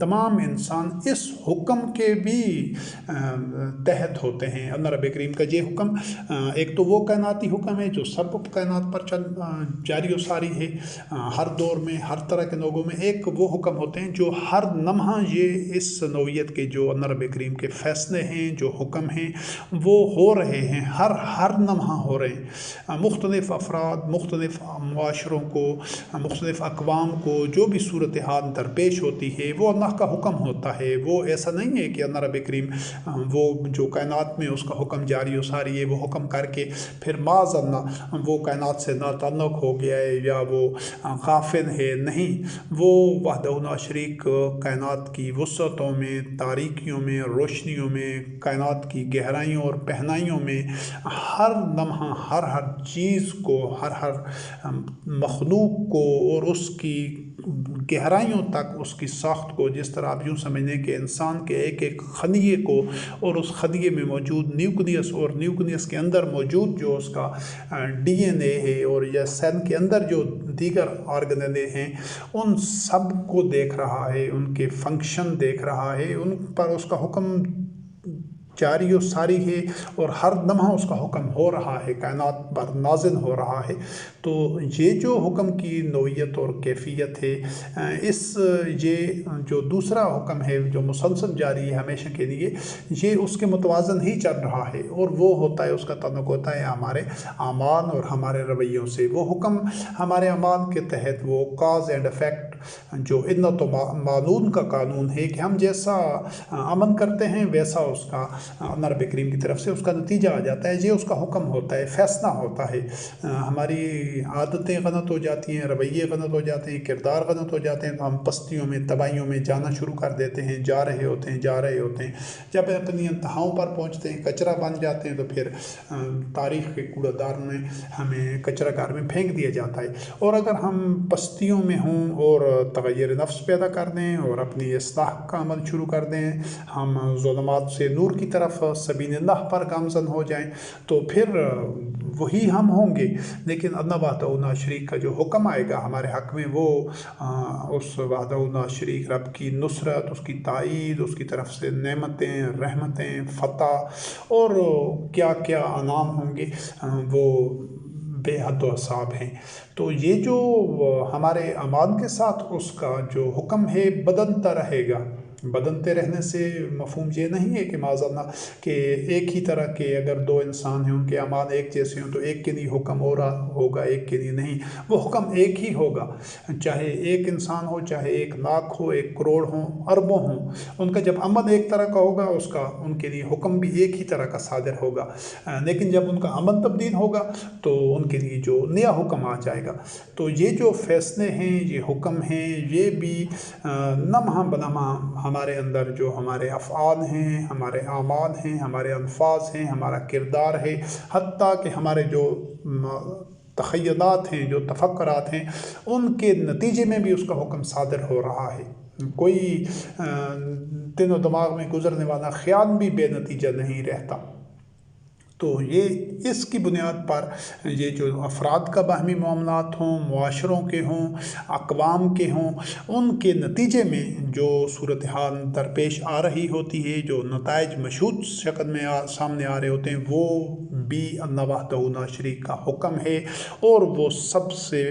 تمام انسان اس حکم کے بھی تحت ہوتے ہیں۔ اللہ رب کریم کا یہ حکم ایک تو وہ کائناتی حکم ہے جو سب کائنات پر جاری و ساری ہے ہر دور میں، ہر طرح کے لوگوں میں۔ ایک وہ حکم ہوتے ہیں جو ہر لمحہ یہ اس نوعیت کے جو اللہ رب کریم کے فیصلے ہیں، جو حکم ہیں، وہ ہو رہے ہیں، ہر لمحہ ہو رہے ہیں۔ مختلف افراد، مختلف معاشروں کو، مختلف اقوام کو جو بھی صورتحال درپیش ہوتی ہے وہ اللہ کا حکم ہوتا ہے۔ وہ ایسا نہیں ہے کہ اللہ رب کریم وہ جو کائنات میں اس کا حکم جاری و ساری ہے وہ حکم کر کے پھر معاذ اللہ وہ کائنات سے ناتعلق ہو گیا ہے یا وہ غافل ہے۔ نہیں، وہ وحدہ لا شریک کائنات کی وسعتوں میں، تاریکیوں میں، روشنیوں میں، کائنات کی گہرائیوں اور پہنائیوں میں ہر لمحہ ہر چیز کو، ہر مخلوق کو اور اس کی گہرائیوں تک اس کی ساخت کو، جس طرح آپ یوں سمجھیں کہ انسان کے ایک ایک خلیے کو اور اس خلیے میں موجود نیوکلیس اور نیوکلیس کے اندر موجود جو اس کا ڈی این اے ہے اور یا سیل کے اندر جو دیگر آرگنلے ہیں ان سب کو دیکھ رہا ہے، ان کے فنکشن دیکھ رہا ہے، ان پر اس کا حکم جاری و ساری ہے اور ہر لمحہ اس کا حکم ہو رہا ہے، کائنات پر نازل ہو رہا ہے۔ تو یہ جو حکم کی نوعیت اور کیفیت ہے، یہ جو دوسرا حکم ہے جو مسلسل جاری ہے ہمیشہ کے لیے، یہ اس کے متوازن ہی چل رہا ہے اور وہ ہوتا ہے، اس کا تعلق ہوتا ہے ہمارے اعمال اور ہمارے رویوں سے۔ وہ حکم ہمارے اعمال کے تحت وہ کاز اینڈ افیکٹ جو علت و معلول کا قانون ہے کہ ہم جیسا عمل کرتے ہیں ویسا اس کا اللہ رب کریم کی طرف سے اس کا نتیجہ آ جاتا ہے۔ یہ اس کا حکم ہوتا ہے، فیصلہ ہوتا ہے۔ ہماری عادتیں غلط ہو جاتی ہیں، رویے غلط ہو جاتے ہیں، کردار غلط ہو جاتے ہیں تو ہم پستیوں میں، تباہیوں میں جانا شروع کر دیتے ہیں، جا رہے ہوتے ہیں۔ جب اپنی انتہاؤں پر پہنچتے ہیں، کچرا بن جاتے ہیں تو پھر تاریخ کے کوڑا دار میں ہمیں کچرا گار میں پھینک دیا جاتا ہے۔ اور اگر ہم پستیوں میں ہوں اور تغیر نفس پیدا کر دیں اور اپنی اصلاح کا عمل شروع کر دیں، ہم ظلمات سے نور کی طرف سبیل اللہ پر گامزن ہو جائیں تو پھر وہی ہم ہوں گے۔ لیکن اللہ وحدہ لا شریک کا جو حکم آئے گا ہمارے حق میں، وہ اس وحدہ لا شریک رب کی نصرت، اس کی تائید، اس کی طرف سے نعمتیں، رحمتیں، فتح اور کیا کیا انعام ہوں گے، وہ بے حد و حساب ہیں۔ تو یہ جو ہمارے اعمال کے ساتھ اس کا جو حکم ہے بدلتا رہے گا۔ بدلتے رہنے سے مفہوم یہ نہیں ہے کہ معاذ اللہ کہ ایک ہی طرح کے اگر دو انسان ہیں ان کے اعمال ایک جیسے ہوں تو ایک کے لیے حکم ہو رہا ہوگا، ایک کے لیے نہیں۔ وہ حکم ایک ہی ہوگا، چاہے ایک انسان ہو، چاہے 1,00,000 ہو، 1,00,00,000 ہوں، اربوں ہوں، ان کا جب عمل ایک طرح کا ہوگا اس کا ان کے لیے حکم بھی ایک ہی طرح کا صادر ہوگا۔ لیکن جب ان کا عمل تبدیل ہوگا تو ان کے لیے جو نیا حکم آ جائے گا۔ تو یہ جو فیصلے ہیں، یہ حکم ہیں، یہ بھی لمحہ بلمحہ ہمارے اندر جو ہمارے افعال ہیں، ہمارے اعمال ہیں، ہمارے الفاظ ہیں، ہمارا کردار ہے، حتیٰ کہ ہمارے جو تخیلات ہیں، جو تفکرات ہیں، ان کے نتیجے میں بھی اس کا حکم صادر ہو رہا ہے۔ کوئی دل و دماغ میں گزرنے والا خیال بھی بے نتیجہ نہیں رہتا۔ تو یہ اس کی بنیاد پر یہ جو افراد کا باہمی معاملات ہوں، معاشروں کے ہوں، اقوام کے ہوں، ان کے نتیجے میں جو صورتحال درپیش آ رہی ہوتی ہے، جو نتائج مشہود شکل میں سامنے آ رہے ہوتے ہیں، وہ بھی اللہ وحدہ لا شریک کا حکم ہے اور وہ سب سے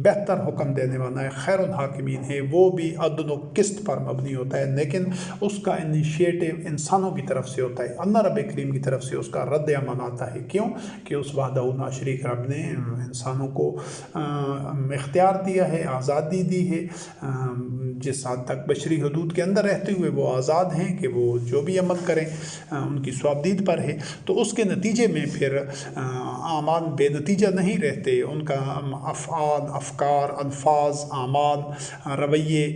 بہتر حکم دینے والا ہے، خیر الحاکمین ہے۔ وہ بھی عدل و قسط پر مبنی ہوتا ہے، لیکن اس کا انیشیٹو انسانوں کی طرف سے ہوتا ہے، اللہ رب کریم کی طرف سے اس کا رد عمل آتا ہے۔ کیوں کہ اس وحدہ لا شریک رب نے انسانوں کو اختیار دیا ہے، آزادی دی ہے، جس حد تک بشری حدود کے اندر رہتے ہوئے وہ آزاد ہیں کہ وہ جو بھی عمل کریں ان کی صوابدید پر ہے۔ تو اس کے نتیجے میں پھر اعمال بے نتیجہ نہیں رہتے، ان کا افعال، افکار، الفاظ، اعمال، رویے،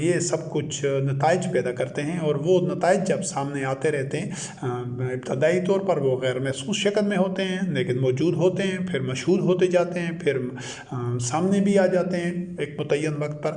یہ سب کچھ نتائج پیدا کرتے ہیں اور وہ نتائج جب سامنے آتے رہتے ہیں ابتدائی طور پر وہ غیر محسوس شکل میں ہوتے ہیں لیکن موجود ہوتے ہیں، پھر مشہور ہوتے جاتے ہیں، پھر سامنے بھی آ جاتے ہیں ایک متعین وقت پر۔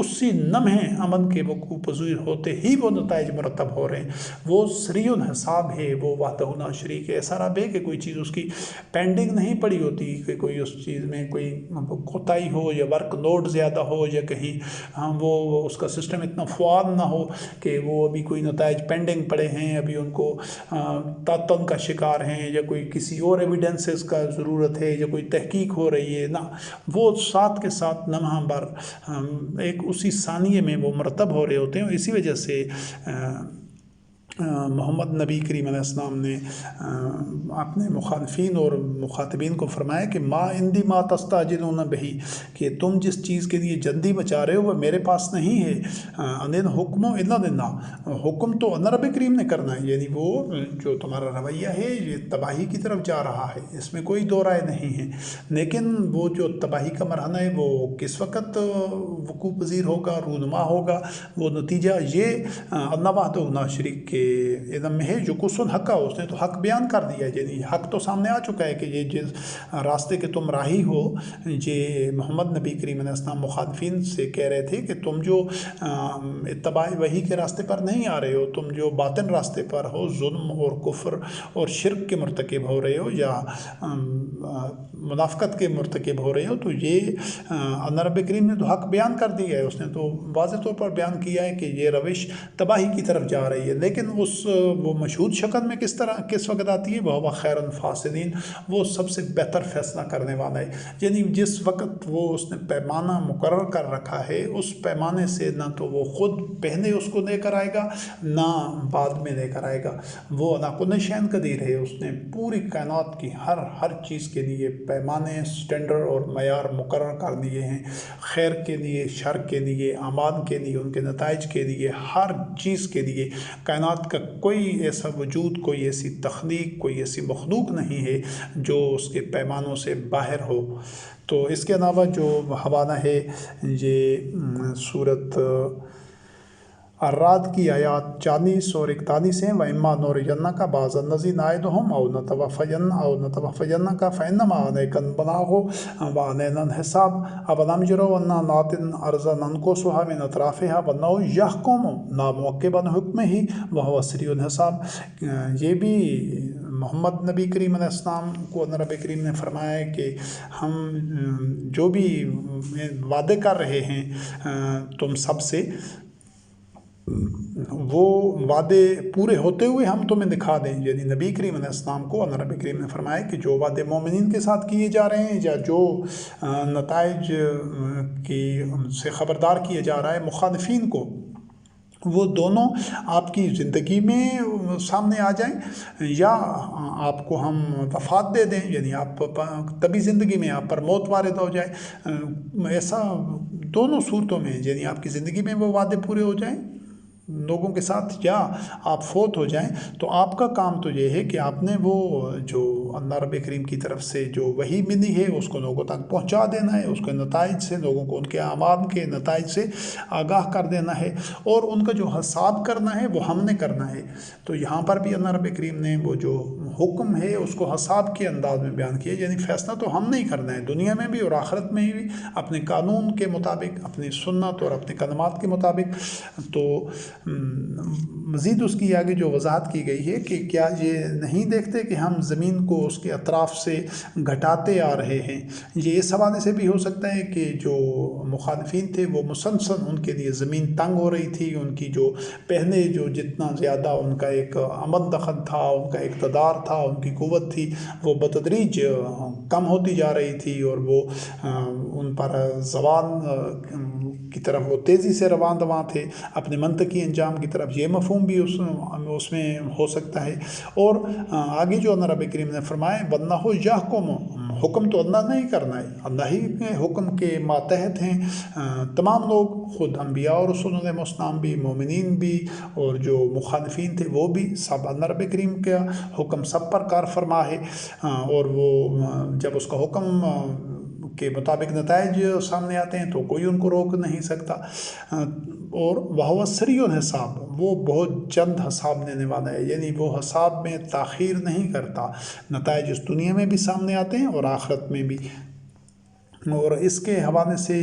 اسی لمحے امن کے وقوع پذیر ہوتے ہی وہ نتائج مرتب ہو رہے ہیں۔ وہ سریع الحساب ہے، وہ وحدہ لا شریک ہے۔ ایسا رب ہے کہ کوئی چیز اس کی پینڈنگ نہیں پڑی ہوتی، کہ کوئی اس چیز میں کوئی کوتاہی ہو یا ورک لوڈ زیادہ ہو یا کہیں وہ اس کا سسٹم اتنا فعال نہ ہو کہ وہ ابھی کوئی نتائج پینڈنگ پڑے ہیں، ابھی ان کو تعطل کا شکار ہیں، یا کوئی کسی اور ایویڈنسز کا ضرورت ہے، یا کوئی تحقیق ہو رہی ہے، نہ، وہ ساتھ کے ساتھ لمحہ بر ایک اسی ثانیے میں وہ مرتب ہو رہے ہوتے ہیں۔ اسی وجہ سے محمد نبی کریم علیہ السلام نے اپنے مخالفین اور مخاطبین کو فرمایا کہ ما عندی ما تستعجلون بہی، کہ تم جس چیز کے لیے جلدی مچا رہے ہو وہ میرے پاس نہیں ہے۔ ان الحکم الا للہ، حکم تو اللہ رب کریم نے کرنا ہے، یعنی وہ جو تمہارا رویہ ہے یہ تباہی کی طرف جا رہا ہے، اس میں کوئی دو رائے نہیں ہے، لیکن وہ جو تباہی کا مرحلہ ہے وہ کس وقت وقوع پذیر ہوگا، رونما ہوگا، وہ نتیجہ یہ اللہ وحدہ لا شریک کے علم میں ہے۔ جو قص الحق کا، اس نے تو حق بیان کر دیا، یعنی حق تو سامنے آ چکا ہے کہ یہ جس راستے کے تم راہی ہو، یہ محمد نبی کریم علیہ السلام مخالفین سے کہہ رہے تھے کہ تم جو اتباع وحی کے راستے پر نہیں آ رہے ہو، تم جو باطن راستے پر ہو، ظلم اور کفر اور شرک کے مرتکب ہو رہے ہو یا منافقت کے مرتکب ہو رہے ہو، تو یہ اللہ رب کریم نے تو حق بیان کر دیا ہے، اس نے تو واضح طور پر بیان کیا ہے کہ یہ روش تباہی کی طرف جا رہی ہے، لیکن وہ مشہود شکل میں کس وقت آتی ہے؟ وہ خیر الفاصلین، وہ سب سے بہتر فیصلہ کرنے والا ہے، یعنی جس وقت وہ اس نے پیمانہ مقرر کر رکھا ہے، اس پیمانے سے نہ تو وہ خود پہلے اس کو لے کر آئے گا نہ بعد میں لے کر آئے گا۔ وہ علی کل شیء قدیر ہے، اس نے پوری کائنات کی ہر چیز کے لیے پیمانے، سٹینڈرڈ اور معیار مقرر کر دیے ہیں، خیر کے لیے، شر کے لیے، اعمال کے لیے، ان کے نتائج کے لیے، ہر چیز کے لیے۔ کائنات کا کوئی ایسا وجود، کوئی ایسی تخلیق، کوئی ایسی مخلوق نہیں ہے جو اس کے پیمانوں سے باہر ہو۔ تو اس کے علاوہ جو حوالہ ہے یہ سورت الرعد کی آیات 40 اور 41 ہیں۔ وَإِمَّا نُرِيَنَّكَ بَعْضَ الَّذِي نَعِدُهُمْ أَوْ نَتَوَفَّيَنَّكَ فَإِنَّمَا عَلَيْكَ الْبَلَاغُ وَعَلَيْنَا الْحِسَابُ أَوَلَمْ يَرَوْا أَنَّا نَأْتِي الْأَرْضَ نَنْقُصُهَا مِنْ أَطْرَافِهَا وَاللَّهُ يَحْكُمُ لَا مُعَقِّبَ لِحُكْمِهِ وَهُوَ سَرِيعُ الْحِسَابِ۔ یہ بھی محمد نبی کریم علیہ السلام کو اللہ رب کریم نے فرمایا ہے کہ ہم جو بھی وعدے کر رہے ہیں تم سب سے، وہ وعدے پورے ہوتے ہوئے ہم تمہیں دکھا دیں، یعنی نبی کریم علیہ السلام کو اللہ رب کریم نے فرمایا کہ جو وعدے مومنین کے ساتھ کیے جا رہے ہیں یا جو نتائج کی سے خبردار کیا جا رہا ہے مخالفین کو، وہ دونوں آپ کی زندگی میں سامنے آ جائیں یا آپ کو ہم وفات دے دیں، یعنی آپ طبی زندگی میں آپ پر موت وارد ہو جائے، ایسا دونوں صورتوں میں، یعنی آپ کی زندگی میں وہ وعدے پورے ہو جائیں لوگوں کے ساتھ یا آپ فوت ہو جائیں، تو آپ کا کام تو یہ ہے کہ آپ نے وہ جو اللہ رب کریم کی طرف سے جو وحی ملی ہے اس کو لوگوں تک پہنچا دینا ہے، اس کے نتائج سے لوگوں کو ان کے اعمال کے نتائج سے آگاہ کر دینا ہے، اور ان کا جو حساب کرنا ہے وہ ہم نے کرنا ہے۔ تو یہاں پر بھی اللہ رب کریم نے وہ جو حکم ہے اس کو حساب کے انداز میں بیان کیا، یعنی فیصلہ تو ہم نہیں کرنا ہے، دنیا میں بھی اور آخرت میں بھی اپنے قانون کے مطابق، اپنی سنت اور اپنے کلمات کے مطابق۔ تو مزید اس کی آگے جو وضاحت کی گئی ہے کہ کیا یہ نہیں دیکھتے کہ ہم زمین کو اس کے اطراف سے گھٹاتے آ رہے ہیں؟ یہ اس حوالے سے بھی ہو سکتا ہے کہ جو مخالفین تھے وہ مسلسل ان کے لیے زمین تنگ ہو رہی تھی، ان کی جو پہلے جو جتنا زیادہ ان کا ایک عمل دخل تھا، ان کا اقتدار تھا، ان کی قوت تھی، وہ بتدریج کم ہوتی جا رہی تھی، اور وہ ان پر زوال کی طرف وہ تیزی سے رواں تھے اپنے منطقی انجام کی طرف۔ یہ مفہوم بھی اس میں ہو سکتا ہے۔ اور آگے جو اللہ رب کریم نے فرمایا وَاللَّهُ يَحْكُمُ، حکم تو اللہ نے ہی کرنا ہے، اللہ ہی کے حکم کے ماتحت ہیں تمام لوگ، خود انبیاء اور رسول علیہ السلام بھی، مومنین بھی، اور جو مخالفین تھے وہ بھی، سب اللہ رب کریم کا حکم سب پر کار فرما ہے، اور وہ جب اس کا حکم کے مطابق نتائج سامنے آتے ہیں تو کوئی ان کو روک نہیں سکتا۔ اور وہ سریع الحساب، وہ بہت جلد حساب لینے والا ہے، یعنی وہ حساب میں تاخیر نہیں کرتا، نتائج اس دنیا میں بھی سامنے آتے ہیں اور آخرت میں بھی۔ اور اس کے حوالے سے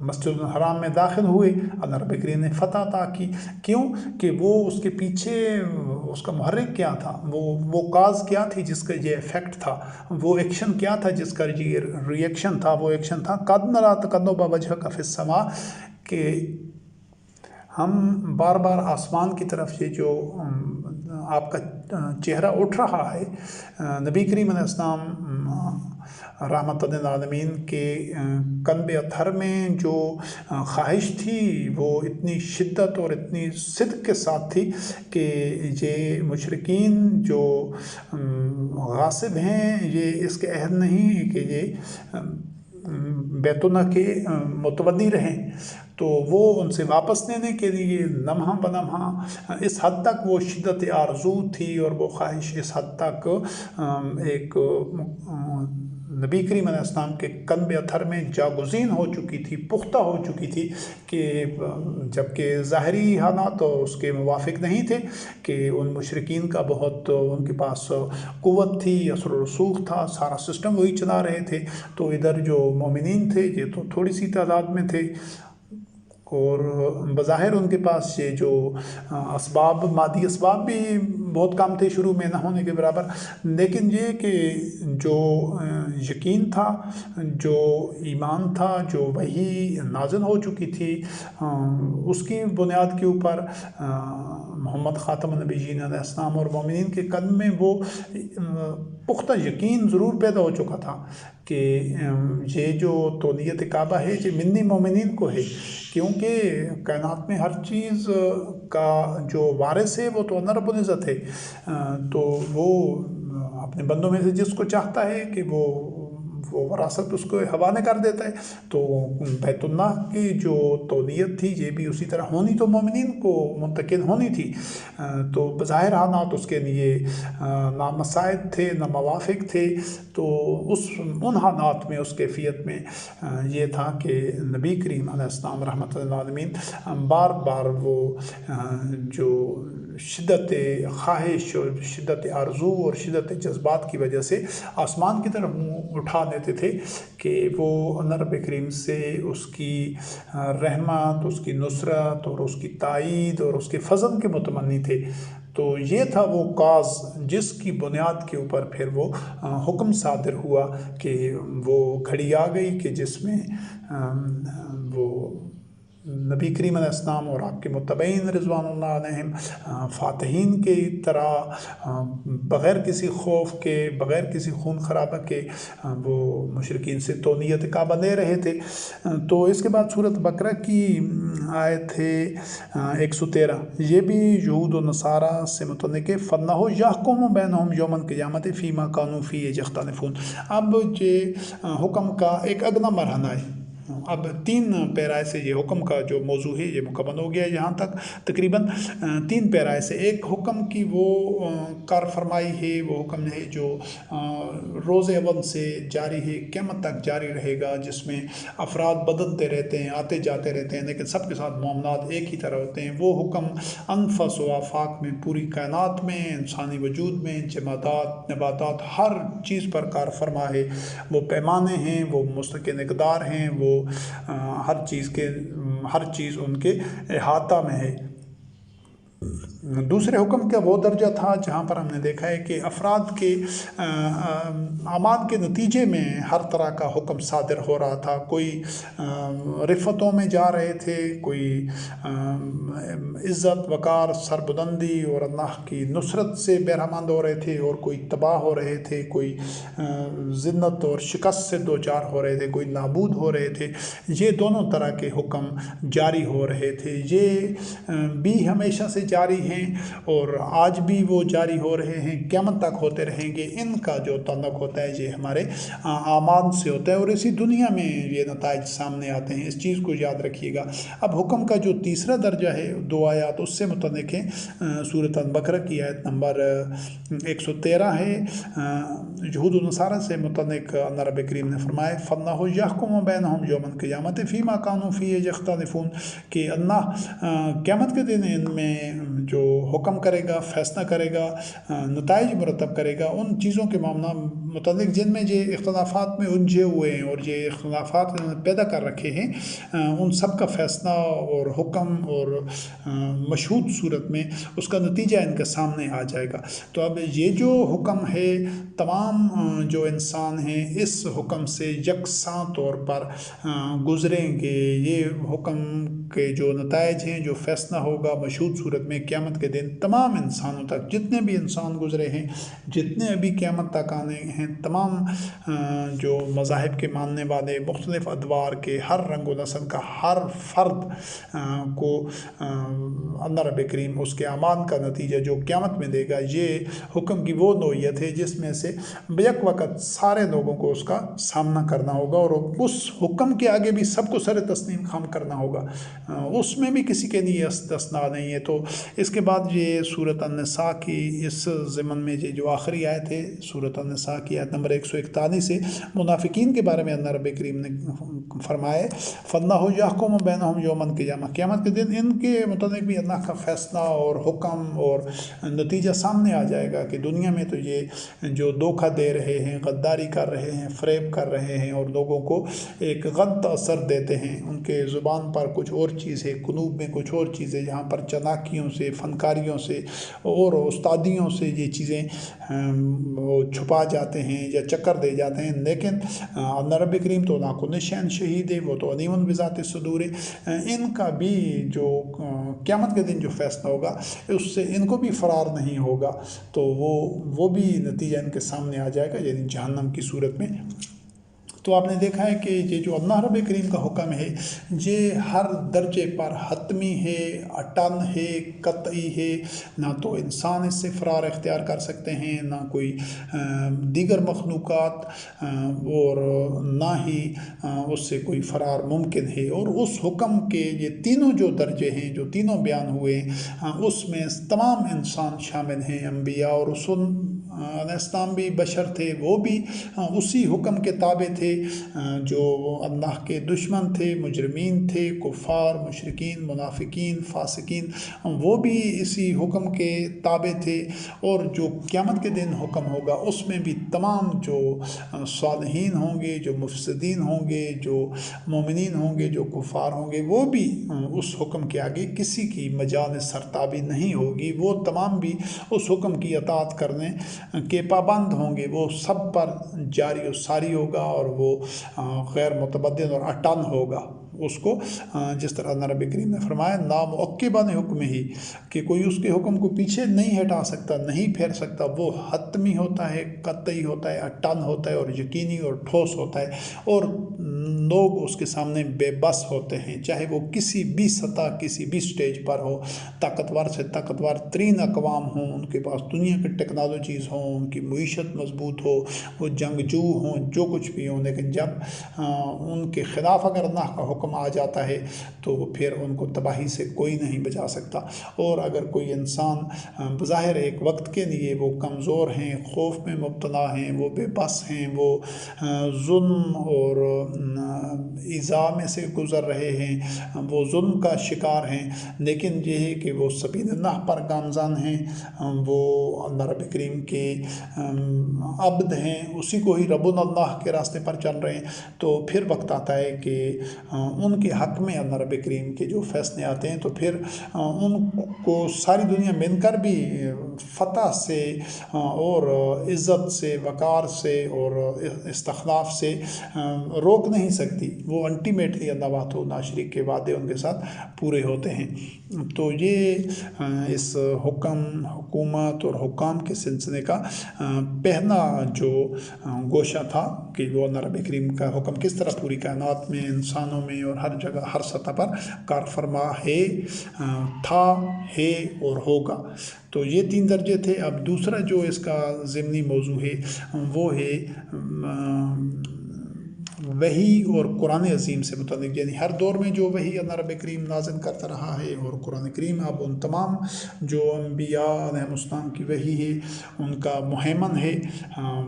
مسجد الحرام میں داخل ہوئے، اللہ رب کریم نے فتح عطا کی۔ کیوں کہ وہ اس کے پیچھے اس کا محرک کیا تھا، وہ کاز کیا تھی جس کا یہ ایفیکٹ تھا، وہ ایکشن کیا تھا جس کا یہ ریئیکشن تھا، وہ ایکشن تھا قد نری تقلب وجہک فی السماء، کہ ہم بار بار آسمان کی طرف یہ جو آپ کا چہرہ اٹھ رہا ہے۔ نبی کریم علیہ السلام رحمت للعالمین کے قلب اطہر میں جو خواہش تھی وہ اتنی شدت اور اتنی صدق کے ساتھ تھی کہ یہ مشرکین جو غاصب ہیں یہ اس کے عہد نہیں کہ یہ بیت اللہ کے متولی رہیں، تو وہ ان سے واپس لینے کے لیے لمحہ بلمحہ اس حد تک وہ شدت آرزو تھی اور وہ خواہش اس حد تک ایک نبی کریم علیہ السلام کے قلب اطہر میں جاگزین ہو چکی تھی، پختہ ہو چکی تھی، کہ جبکہ ظاہری حالات اس کے موافق نہیں تھے کہ ان مشرکین کا بہت ان کے پاس قوت تھی، اثر و رسوخ تھا، سارا سسٹم وہی چلا رہے تھے، تو ادھر جو مومنین تھے یہ تو تھوڑی سی تعداد میں تھے، اور بظاہر ان کے پاس یہ جو اسباب، مادی اسباب بھی بہت کم تھے شروع میں، نہ ہونے کے برابر، لیکن یہ کہ جو یقین تھا، جو ایمان تھا، جو وحی نازل ہو چکی تھی، اس کی بنیاد کے اوپر محمد خاتم النبیین علیہ السلام اور مومنین کے قلب میں وہ پختہ یقین ضرور پیدا ہو چکا تھا کہ یہ جو تولیت کعبہ ہے یہ منی مومنین کو ہے، کیونکہ کائنات میں ہر چیز کا جو وارث ہے وہ تو اللہ رب العزت ہے، تو وہ اپنے بندوں میں سے جس کو چاہتا ہے کہ وہ وراثت اس کو حوالے کر دیتا ہے، تو بیت اللہ کی جو تولیت تھی یہ بھی اسی طرح ہونی تو مومنین کو منتقل ہونی تھی، تو بظاہر حالات اس کے لیے نہ مساعد تھے نہ موافق تھے، تو ان حالات میں اس کیفیت میں یہ تھا کہ نبی کریم علیہ السلام رحمۃ للعالمین بار بار وہ جو شدت خواہش اور شدت آرزو اور شدت جذبات کی وجہ سے آسمان کی طرف منہ اٹھا دیتے تھے کہ وہ اللہ رب کریم سے اس کی رحمت، اس کی نصرت اور اس کی تائید اور اس کے فضل کے متمنی تھے۔ تو یہ تھا وہ کاز جس کی بنیاد کے اوپر پھر وہ حکم صادر ہوا کہ وہ گھڑی آ گئی کہ جس میں وہ نبی کریم علیہ السلام اور آپ کے متبعین رضوان اللہ علیہم فاتحین کی طرح بغیر کسی خوف کے، بغیر کسی خون خرابہ کے وہ مشرکین سے تولیت کعبہ لے رہے تھے۔ تو اس کے بعد سورۃ بقرہ کی آیت ہے 113، یہ بھی یہود و نصارہ سے متعلق ہے، فَاللَّهُ يَحْكُمُ بَيْنَهُمْ يَوْمَ الْقِيَامَةِ فِيمَا كَانُوا فِيهِ يَخْتَلِفُونَ۔ اب یہ حکم کا ایک اگلا مرحلہ ہے، اب 3 پیرائے سے یہ حکم کا جو موضوع ہے یہ مکمل ہو گیا ہے، یہاں تک تقریباً 3 پیرائے سے ایک حکم کی وہ کار فرمائی ہے، وہ حکم ہے جو روز اول سے جاری ہے، قیامت تک جاری رہے گا، جس میں افراد بدلتے رہتے ہیں، آتے جاتے رہتے ہیں، لیکن سب کے ساتھ معاملات ایک ہی طرح ہوتے ہیں۔ وہ حکم انفس و آفاق میں، پوری کائنات میں، انسانی وجود میں، جمادات، نباتات، ہر چیز پر کار فرما ہے، وہ پیمانے ہیں، وہ مستقل اقدار ہیں، وہ ہر چیز ان کے احاطہ میں ہے۔ دوسرے حکم کا وہ درجہ تھا جہاں پر ہم نے دیکھا ہے کہ افراد کے اعمال کے نتیجے میں ہر طرح کا حکم صادر ہو رہا تھا، کوئی رفتوں میں جا رہے تھے، کوئی عزت وقار سربلندی اور اللہ کی نصرت سے بہرامند ہو رہے تھے، اور کوئی تباہ ہو رہے تھے، کوئی ذلت اور شکست سے دوچار ہو رہے تھے، کوئی نابود ہو رہے تھے۔ یہ دونوں طرح کے حکم جاری ہو رہے تھے، یہ بھی ہمیشہ سے جاری ہیں اور آج بھی وہ جاری ہو رہے ہیں، قیامت تک ہوتے رہیں گے۔ ان کا جو تعلق ہوتا ہے یہ ہمارے اعمال سے ہوتا ہے، اور اسی دنیا میں یہ نتائج سامنے آتے ہیں، اس چیز کو یاد رکھیے گا۔ اب حکم کا جو تیسرا درجہ ہے، 2 آیات اس سے متعلق ہیں، سورۃ البقرہ کی آیت نمبر 113 ہے، یہود و نصارہ سے متعلق اللہ رب کریم نے فرمایا فَاللَّهُ يَحْكُمُ بَيْنَهُمْ يَوْمَ الْقِيَامَةِ فِيمَا كَانُوا فِيهِ يَخْتَلِفُونَ، کہ اللہ قیامت کے دن ان میں جو حکم کرے گا، فیصلہ کرے گا، نتائج مرتب کرے گا، ان چیزوں کے معاملہ متعلق جن میں یہ اختلافات میں الجھے ہوئے ہیں اور یہ اختلافات انہوں نے پیدا کر رکھے ہیں، ان سب کا فیصلہ اور حکم اور مشہود صورت میں اس کا نتیجہ ان کے سامنے آ جائے گا۔ تو اب یہ جو حکم ہے، تمام جو انسان ہیں اس حکم سے یکساں طور پر گزریں گے۔ یہ حکم کے جو نتائج ہیں، جو فیصلہ ہوگا مشہود صورت میں قیامت کے دن، تمام انسانوں تک، جتنے بھی انسان گزرے ہیں، جتنے ابھی قیامت تک آنے ہیں، تمام جو مذاہب کے ماننے والے، مختلف ادوار کے، ہر رنگ و نسل کا ہر فرد کو اللہ رب کریم اس کے اعمال کا نتیجہ جو قیامت میں دے گا۔ یہ حکم کی وہ نوعیت ہے جس میں سے بیک وقت سارے لوگوں کو اس کا سامنا کرنا ہوگا، اور اس حکم کے آگے بھی سب کو سر تسلیم خم کرنا ہوگا، اس میں بھی کسی کے لیے استثناء نہیں ہے۔ تو اس کے بعد یہ سورۃ النساء کی اس ضمن میں جو آخری آیت ہے، سورۃ النساء کی آیت نمبر 141 سے منافقین کے بارے میں اللہ رب کریم نے فرمایا، فَاللَّهُ يَحْكُمُ بَيْنَهُمْ يَوْمَ الْقِيَامَةِ، قیامت کے دن ان کے متعلق بھی اللہ کا فیصلہ اور حکم اور نتیجہ سامنے آ جائے گا کہ دنیا میں تو یہ جو دھوکہ دے رہے ہیں، غداری کر رہے ہیں، فریب کر رہے ہیں اور لوگوں کو ایک غلط اثر دیتے ہیں، ان کے زبان پر کچھ اور چیز ہے، قلوب میں کچھ اور چیز ہے، جہاں پر چالاکیوں سے، فنکاریوں سے اور استادیوں سے یہ چیزیں وہ چھپا جاتے ہیں یا چکر دے جاتے ہیں۔ لیکن اللہ رب کریم تو لا کل شیء شہید ہے، وہ تو علیم بذات الصدور ہے۔ ان کا بھی جو قیامت کے دن جو فیصلہ ہوگا، اس سے ان کو بھی فرار نہیں ہوگا، تو وہ بھی نتیجہ ان کے سامنے آ جائے گا، یعنی جہنم کی صورت میں۔ تو آپ نے دیکھا ہے کہ یہ جو اللہ رب کریم کا حکم ہے، یہ ہر درجے پر حتمی ہے، اٹل ہے، قطعی ہے، نہ تو انسان اس سے فرار اختیار کر سکتے ہیں، نہ کوئی دیگر مخلوقات، اور نہ ہی اس سے کوئی فرار ممکن ہے۔ اور اس حکم کے یہ تینوں جو درجے ہیں، جو تینوں بیان ہوئے ہیں، اس میں تمام انسان شامل ہیں، انبیاء اور رسول علیہ السلام بھی بشر تھے، وہ بھی اسی حکم کے تابع تھے۔ جو اللہ کے دشمن تھے، مجرمین تھے، کفار، مشرکین، منافقین، فاسقین، وہ بھی اسی حکم کے تابع تھے۔ اور جو قیامت کے دن حکم ہوگا، اس میں بھی تمام جو صالحین ہوں گے، جو مفسدین ہوں گے، جو مومنین ہوں گے، جو کفار ہوں گے، وہ بھی اس حکم کے آگے کسی کی مجال سرتابی نہیں ہوگی، وہ تمام بھی اس حکم کی اطاعت کرنے کے پابند ہوں گے، وہ سب پر جاری و ساری ہوگا، اور وہ غیر متبدل اور اٹل ہوگا اس کو، جس طرح اللہ رب کریم نے فرمایا لا معقب لحکمہ ہی، کہ کوئی اس کے حکم کو پیچھے نہیں ہٹا سکتا، نہیں پھیر سکتا، وہ حتمی ہوتا ہے، قطعی ہوتا ہے، اٹل ہوتا ہے اور یقینی اور ٹھوس ہوتا ہے، اور لوگ اس کے سامنے بے بس ہوتے ہیں، چاہے وہ کسی بھی سطح، کسی بھی سٹیج پر ہو، طاقتور سے طاقتور ترین اقوام ہوں، ان کے پاس دنیا کی ٹیکنالوجیز ہوں، ان کی معیشت مضبوط ہو، وہ جنگجو ہوں، جو کچھ بھی ہوں، لیکن جب ان کے خلاف اگر اللہ کا حکم آ جاتا ہے تو پھر ان کو تباہی سے کوئی نہیں بچا سکتا۔ اور اگر کوئی انسان بظاہر ایک وقت کے لیے وہ کمزور ہیں، خوف میں مبتلا ہیں، وہ بے بس ہیں، وہ ظلم اور ایذا میں سے گزر رہے ہیں، وہ ظلم کا شکار ہیں، لیکن یہ ہے کہ وہ سبیل اللہ پر گامزن ہیں، وہ اللہ رب کریم کے عبد ہیں، اسی کو ہی رب اللہ کے راستے پر چل رہے ہیں، تو پھر وقت آتا ہے کہ ان کے حق میں اللہ رب کریم کے جو فیصلے آتے ہیں، تو پھر ان کو ساری دنیا مل کر بھی فتح سے اور عزت سے، وقار سے اور استخلاف سے روک نہیں سکتی، وہ الٹیمیٹلی اللہ وحدہ لا شریک کے وعدے ان کے ساتھ پورے ہوتے ہیں۔ تو یہ اس حکم، حکومت اور حکام کے سلسلے کا پہلا جو گوشہ تھا کہ وہ اللہ رب کریم کا حکم کس طرح پوری کائنات میں، انسانوں میں اور ہر جگہ، ہر سطح پر کار فرما ہے، تھا، ہے اور ہوگا۔ تو یہ تین درجے تھے۔ اب دوسرا جو اس کا ضمنی موضوع ہے وہ ہے وحی اور قرآن عظیم سے متعلق، یعنی ہر دور میں جو وحی اللہ رب کریم نازل کرتا رہا ہے، اور قرآن کریم اب ان تمام جو انبیاء علیہ السلام کی وحی ہے ان کا مہیمن ہے،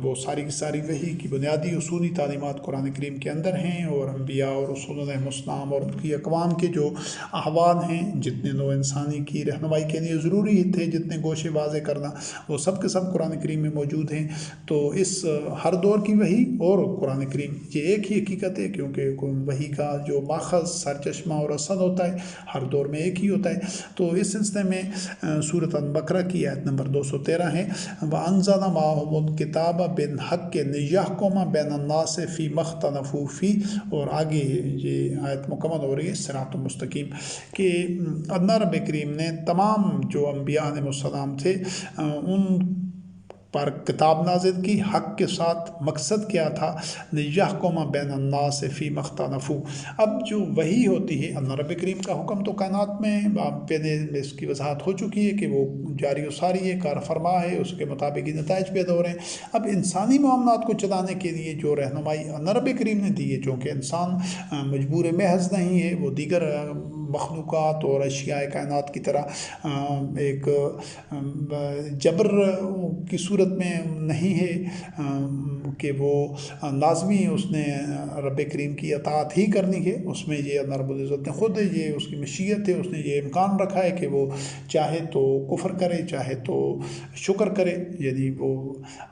وہ ساری کی ساری وحی کی بنیادی اصولی تعلیمات قرآن کریم کے اندر ہیں، اور انبیاء اور رسول علیہ السلام اور ان کی اقوام کے جو احوال ہیں، جتنے نوع انسانی کی رہنمائی کے لیے ضروری تھے، جتنے گوشے واضح کرنا، وہ سب کے سب قرآن کریم میں موجود ہیں۔ تو اس ہر دور کی وحی اور قرآن کریم یہ ایک ہی حقیقت ہے، کیونکہ وحی کا جو ماخذ، سرچشمہ اور اصل ہوتا ہے ہر دور میں ایک ہی ہوتا ہے۔ تو اس سلسلے میں سورۃ البقرہ کی آیت نمبر 213 ہے، وَأَنزَلَ مَعَهُمُ الْكِتَابَ بِالْحَقِّ لِيَحْكُمَ بَيْنَ النَّاسِ فِيمَا اخْتَلَفُوا فِيهِ، اور آگے یہ آیت مکمل ہو رہی ہے صراط مستقیم، کہ اللہ رب کریم نے تمام جو انبیاء علیہ السلام تھے ان پر کتاب نازل کی حق کے ساتھ۔ مقصد کیا تھا؟ لِيَحْكُمَ بَيْنَ النَّاسِ فِيمَا اخْتَلَفُوا۔ اب جو وحی ہوتی ہے، اللہ رب کریم کا حکم تو کائنات میں پہلے اس کی وضاحت ہو چکی ہے کہ وہ جاری و ساری ہے، کار فرما ہے، اس کے مطابق ہی نتائج پیدا ہو رہے ہیں۔ اب انسانی معاملات کو چلانے کے لیے جو رہنمائی اللہ رب کریم نے دی ہے، چونکہ انسان مجبور محض نہیں ہے، وہ دیگر مخلوقات اور اشیاء کائنات کی طرح ایک جبر کی صورت میں نہیں ہے کہ وہ لازمی اس نے رب کریم کی اطاعت ہی کرنی ہے۔ اس میں یہ اللہ رب العزت نے خود یہ اس کی مشیت ہے، اس نے یہ امکان رکھا ہے کہ وہ چاہے تو کفر کرے، چاہے تو شکر کرے، یعنی وہ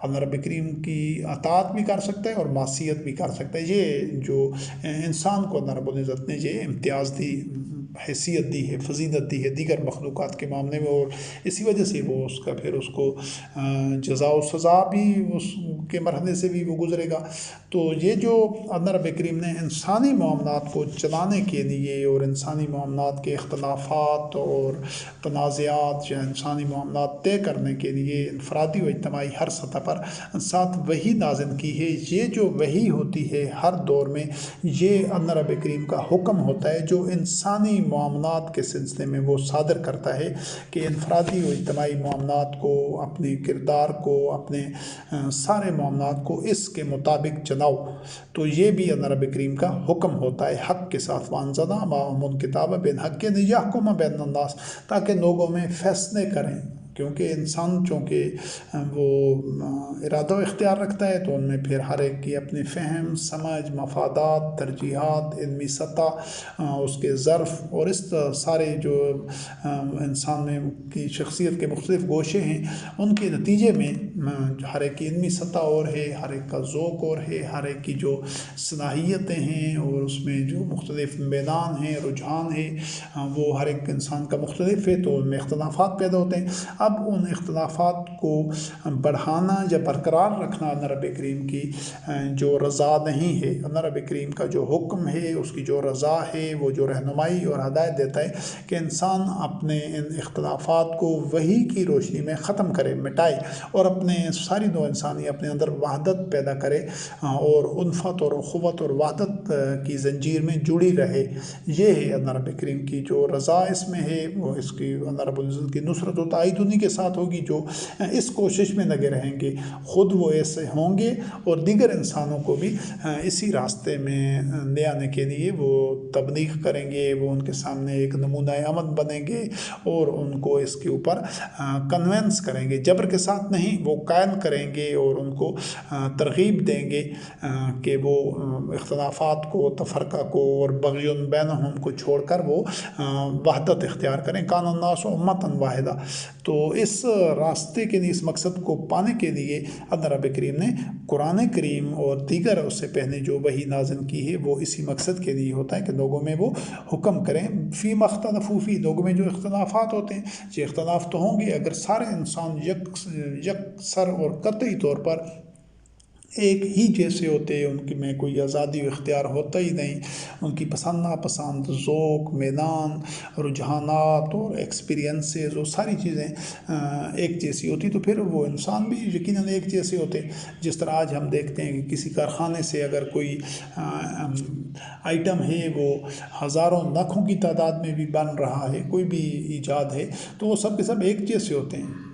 اللہ رب کریم کی اطاعت بھی کر سکتا ہے اور معصیت بھی کر سکتا ہے۔ یہ جو انسان کو اللہ رب العزت نے یہ امتیاز دی، حیثیت دی ہے، فضیلت دی ہے دیگر مخلوقات کے معاملے میں، اور اسی وجہ سے وہ اس کا پھر اس کو جزا و سزا بھی اس کے مرحلے سے بھی وہ گزرے گا۔ تو یہ جو اللہ رب کریم نے انسانی معاملات کو چلانے کے لیے اور انسانی معاملات کے اختلافات اور تنازعات یا انسانی معاملات طے کرنے کے لیے انفرادی و اجتماعی ہر سطح پر ساتھ وحی نازل کی ہے، یہ جو وحی ہوتی ہے ہر دور میں، یہ اللہ رب کریم کا حکم ہوتا ہے جو انسانی معاملات کے سلسلے میں وہ صادر کرتا ہے کہ انفرادی و اجتماعی معاملات کو، اپنے کردار کو، اپنے سارے معاملات کو اس کے مطابق چلاؤ۔ تو یہ بھی اللہ رب کریم کا حکم ہوتا ہے حق کے ساتھ، وَأَنزَلَ مَعَهُمُ الْكِتَابَ بِالْحَقِّ لِيَحْكُمَ بَيْنَ النَّاسِ، تاکہ لوگوں میں فیصلے کریں، کیونکہ انسان چونکہ وہ ارادہ و اختیار رکھتا ہے، تو ان میں پھر ہر ایک کی اپنی فہم، سمجھ، مفادات، ترجیحات، علمی سطح، اس کے ظرف اور اس سارے جو انسان میں کی شخصیت کے مختلف گوشے ہیں، ان کے نتیجے میں ہر ایک کی علمی سطح اور ہے، ہر ایک کا ذوق اور ہے، ہر ایک کی جو صلاحیتیں ہیں اور اس میں جو مختلف میدان ہیں، رجحان ہے، وہ ہر ایک انسان کا مختلف ہے، تو ان میں اختلافات پیدا ہوتے ہیں۔ اب ان اختلافات کو بڑھانا یا برقرار رکھنا اللہ رب کریم کی جو رضا نہیں ہے، اللہ رب کریم کا جو حکم ہے، اس کی جو رضا ہے، وہ جو رہنمائی اور ہدایت دیتا ہے کہ انسان اپنے ان اختلافات کو وحی کی روشنی میں ختم کرے، مٹائے، اور اپنے ساری نوع انسانی اپنے اندر وحدت پیدا کرے اور الفت اور اخوت اور وحدت کی زنجیر میں جڑی رہے۔ یہ ہے اللہ رب کریم کی جو رضا اس میں ہے، وہ اس کی اللہ رب العزت کی نصرت و تائید انہی کے ساتھ ہوگی جو اس کوشش میں لگے رہیں گے، خود وہ ایسے ہوں گے اور دیگر انسانوں کو بھی اسی راستے میں لے آنے کے لیے وہ تبلیغ کریں گے، وہ ان کے سامنے ایک نمونہ عمل بنیں گے اور ان کو اس کے اوپر کنونس کریں گے، جبر کے ساتھ نہیں، وہ قائل کریں گے اور ان کو ترغیب دیں گے کہ وہ اختلافات کو، تفرقہ کو اور بغی بینہم کو چھوڑ کر وہ وحدت اختیار کریں۔ کان الناس امۃ واحدہ۔ تو اس راستے کے لیے، اس مقصد کو پانے کے لیے اللہ رب کریم نے قرآن کریم اور دیگر اس سے پہلے جو وحی نازل کی ہے، وہ اسی مقصد کے لیے ہوتا ہے کہ لوگوں میں وہ حکم کریں فیما اختلفوا فیہ، لوگوں میں جو اختلافات ہوتے ہیں، یہ اختلاف تو ہوں گے اگر سارے انسان یکسر اور قطعی طور پر ایک ہی جیسے ہوتے، ان کی میں کوئی آزادی و اختیار ہوتا ہی نہیں، ان کی پسند ناپسند، ذوق، میدان، رجحانات اور ایکسپیرینسز اور ساری چیزیں ایک جیسی ہوتی، تو پھر وہ انسان بھی یقیناً ایک جیسے ہوتے۔ جس طرح آج ہم دیکھتے ہیں کہ کسی کارخانے سے اگر کوئی آئٹم ہے، وہ ہزاروں لاکھوں کی تعداد میں بھی بن رہا ہے، کوئی بھی ایجاد ہے، تو وہ سب کے سب ایک جیسے ہوتے ہیں۔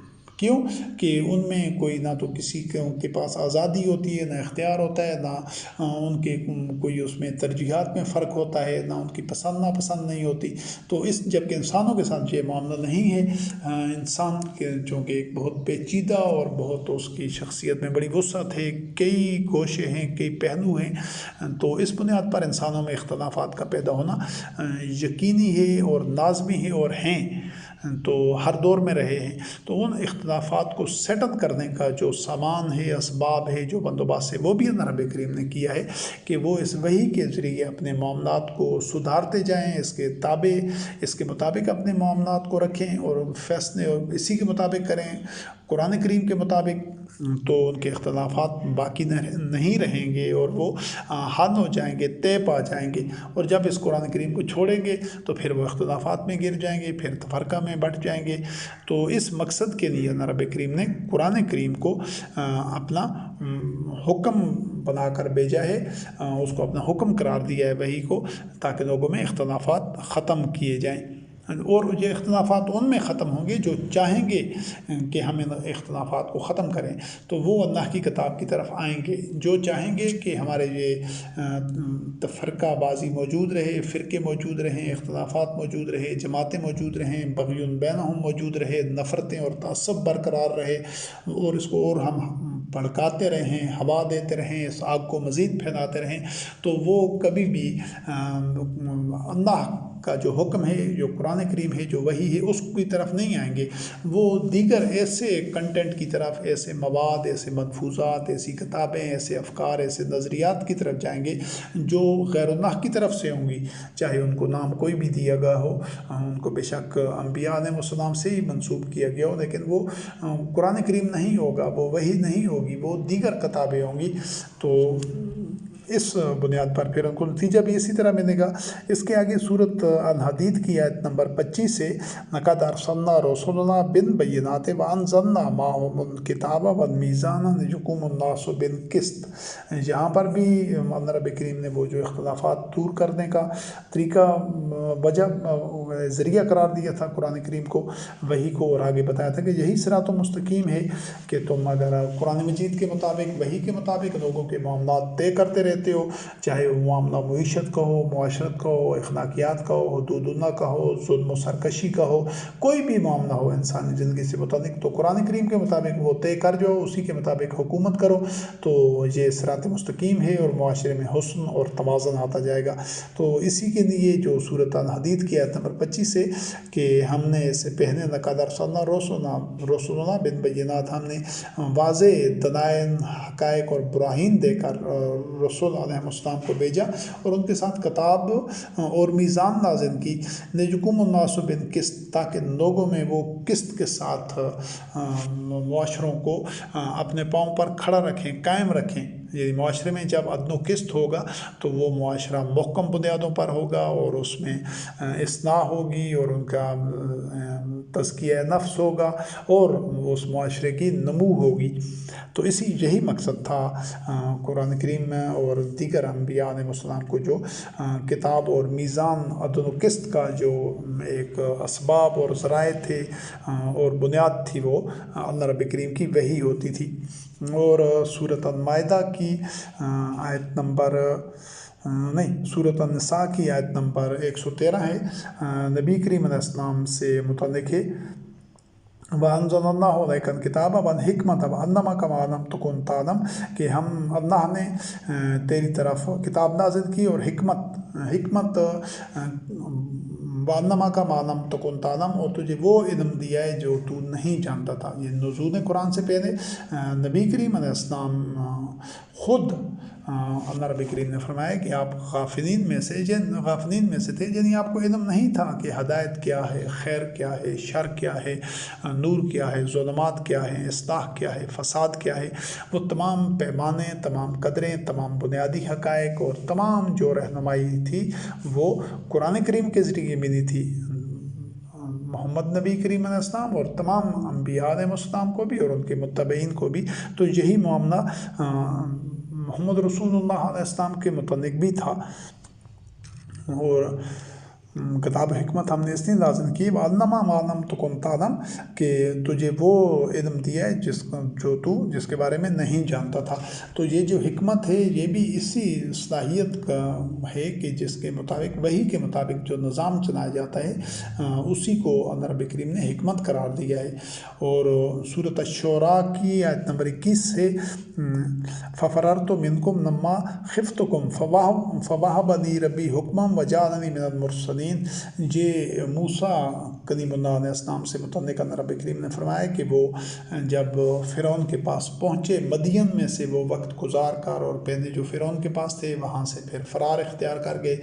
کیوں کہ ان میں کوئی نہ تو کسی کے پاس آزادی ہوتی ہے، نہ اختیار ہوتا ہے، نہ ان کے کوئی اس میں ترجیحات میں فرق ہوتا ہے، نہ ان کی پسند ناپسند نہیں ہوتی۔ تو جبکہ انسانوں کے ساتھ یہ معاملہ نہیں ہے، انسان کے چونکہ ایک بہت پیچیدہ اور بہت اس کی شخصیت میں بڑی وسعت ہے، کئی گوشے ہیں، کئی پہلو ہیں، تو اس بنیاد پر انسانوں میں اختلافات کا پیدا ہونا یقینی ہے اور لازمی ہے اور ہیں، تو ہر دور میں رہے ہیں۔ تو ان اختلافات کو سیٹل کرنے کا جو سامان ہے، اسباب ہے، جو بندوبست ہے، وہ بھی اللہ رب کریم نے کیا ہے کہ وہ اس وحی کے ذریعے اپنے معاملات کو سدھارتے جائیں، اس کے مطابق اپنے معاملات کو رکھیں اور فیصلے اسی کے مطابق کریں، قرآن کریم کے مطابق، تو ان کے اختلافات باقی نہیں رہیں گے اور وہ حل ہو جائیں گے، طے پا جائیں گے۔ اور جب اس قرآن کریم کو چھوڑیں گے تو پھر وہ اختلافات میں گر جائیں گے، پھر تفرقہ میں بٹ جائیں گے۔ تو اس مقصد کے لیے اللہ رب کریم نے قرآن کریم کو اپنا حکم بنا کر بھیجا ہے، اس کو اپنا حکم قرار دیا ہے وحی کو، تاکہ لوگوں میں اختلافات ختم کیے جائیں۔ اور یہ اختلافات ان میں ختم ہوں گے جو چاہیں گے کہ ہم ان اختلافات کو ختم کریں، تو وہ اللہ کی کتاب کی طرف آئیں گے۔ جو چاہیں گے کہ ہمارے یہ تفرقہ بازی موجود رہے، فرقے موجود رہیں، اختلافات موجود رہے، جماعتیں موجود رہیں، بغی بینہم موجود رہے، نفرتیں اور تعصب برقرار رہے، اور اس کو اور ہم بھڑکاتے رہیں، ہوا دیتے رہیں، اس آگ کو مزید پھیلاتے رہیں، تو وہ کبھی بھی اللہ کا جو حکم ہے، جو قرآن کریم ہے، جو وحی ہے، اس کی طرف نہیں آئیں گے۔ وہ دیگر ایسے کنٹینٹ کی طرف، ایسے مواد، ایسے ملفوظات، ایسی کتابیں، ایسے افکار، ایسے نظریات کی طرف جائیں گے جو غیر اللہ کی طرف سے ہوں گی، چاہے ان کو نام کوئی بھی دیا گیا ہو، ان کو بے شک انبیاء علیہ السلام سے ہی منسوب کیا گیا ہو، لیکن وہ قرآن کریم نہیں ہوگا، وہ وحی نہیں ہوگی، وہ دیگر کتابیں ہوں گی۔ تو اس بنیاد پر پھر ان کو نتیجہ بھی اسی طرح ملے گا۔ اس کے آگے سورۃ الحدید کی آیت نمبر 25 سے لقد ارسلنا رسلنا بالبینات وانزلنا معهم الکتاب والمیزان لیقوم الناس بالقسط، یہاں پر بھی اللہ رب کریم نے وہ جو اختلافات دور کرنے کا طریقہ وجہ ذریعہ قرار دیا تھا قرآن کریم کو، وحی کو، اور آگے بتایا تھا کہ یہی صراط مستقیم ہے کہ تم اگر قرآن مجید کے مطابق، وحی کے مطابق لوگوں کے معاملات طے کرتے رہتے ہو، چاہے وہ معاملہ معیشت کا ہو، معاشرت کا ہو، اخلاقیات کا ہو، حدود اللہ کا ہو، ظلم و سرکشی کا ہو، کوئی بھی معاملہ ہو انسانی زندگی سے متعلق، تو قرآن کریم کے مطابق وہ طے کر جو، اسی کے مطابق حکومت کرو، تو یہ صراط مستقیم ہے اور معاشرے میں حسن اور توازن آتا جائے گا۔ تو اسی کے لیے جو سورۃ الحدید کی آیت نمبر 25 سے کہ ہم نے اس سے پہلے لقد ارسلنا رسلنا بالبینات، ہم نے واضح دلائل، حقائق اور براہین دے کر رسول علیہ السلام کو بھیجا، اور ان کے ساتھ کتاب اور میزان نازل کی، لیقوم الناس بالقسط، تاکہ لوگوں میں وہ قسط کے ساتھ معاشروں کو اپنے پاؤں پر کھڑا رکھیں، قائم رکھیں۔ یعنی معاشرے میں جب عدل و قسط ہوگا تو وہ معاشرہ محکم بنیادوں پر ہوگا، اور اس میں اصلاح ہوگی، اور ان کا تزکیہ نفس ہوگا، اور اس معاشرے کی نمو ہوگی۔ تو یہی مقصد تھا قرآن کریم میں اور دیگر انبیاء علیہ السلام کو جو کتاب اور میزان، عدل و قسط کا جو ایک اسباب اور ذرائع تھے اور بنیاد تھی، وہ اللہ رب کریم کی وحی ہوتی تھی۔ اور سورۃ المائدہ کی آیت نمبر سورۃ النساء کی آیت نمبر 113 ہے، نبی کریم علیہ السلام سے متعلق ہے، وَأَنزَلَ اللَّهُ عَلَيْكَ الْكِتَابَ وَالْحِكْمَةَ وَعَلَّمَكَ مَا لَمْ تَكُنْ تَعْلَمْ، کہ اللہ نے تیری طرف کتاب نازل کی اور حکمت وَعَلَّمَكَ مَا لَمْ تَكُنْ تَعْلَمْ، اور تجھے وہ علم دیا ہے جو تو نہیں جانتا تھا۔ یہ نزول قرآن سے پہلے نبی کریم علیہ السلام خود اللہ رب کریم نے فرمایا کہ آپ غافلین میں سے تھے، یعنی آپ کو علم نہیں تھا کہ ہدایت کیا ہے، خیر کیا ہے، شر کیا ہے، نور کیا ہے، ظلمات کیا ہے، اصلاح کیا ہے، فساد کیا ہے۔ وہ تمام پیمانے، تمام قدریں، تمام بنیادی حقائق اور تمام جو رہنمائی تھی وہ قرآن کریم کے ذریعے ملی تھی، محمد نبی کریم علیہ السلام اور تمام انبیاء علیہ السلام کو بھی اور ان کے متبعین کو بھی۔ تو یہی معاملہ محمد رسول اللہ علیہ السلام کے متعلق بھی تھا۔ اور کتاب حکمت ہم نے اس لیے نازل کی وَعَلَّمَ مَا لَمْ تَكُنْ تَعْلَمْ کہ تجھے وہ علم دیا ہے جس کے بارے میں نہیں جانتا تھا۔ تو یہ جو حکمت ہے یہ بھی اسی صلاحیت کا ہے کہ جس کے مطابق وحی کے مطابق جو نظام چلایا جاتا ہے اسی کو اللہ رب کریم نے حکمت قرار دیا ہے۔ اور سورۃ الشعراء کی آیت نمبر 21 سے فَفَرَرْتُ مِنْكُمْ لَمَّا خِفْتُكُمْ فَوَهَبَ لِي رَبِّي حُكْمًا وَجَعَلَنِي مِنَ الْمُرْسَلِينَ۔ یہ موسیٰ کلیم اللہ علیہ السلام سے متعلق اللہ رب کریم نے فرمایا کہ وہ جب فرعون کے پاس پہنچے مدین میں سے وہ وقت گزار کر، اور پہلے جو فرعون کے پاس تھے وہاں سے پھر فرار اختیار کر گئے،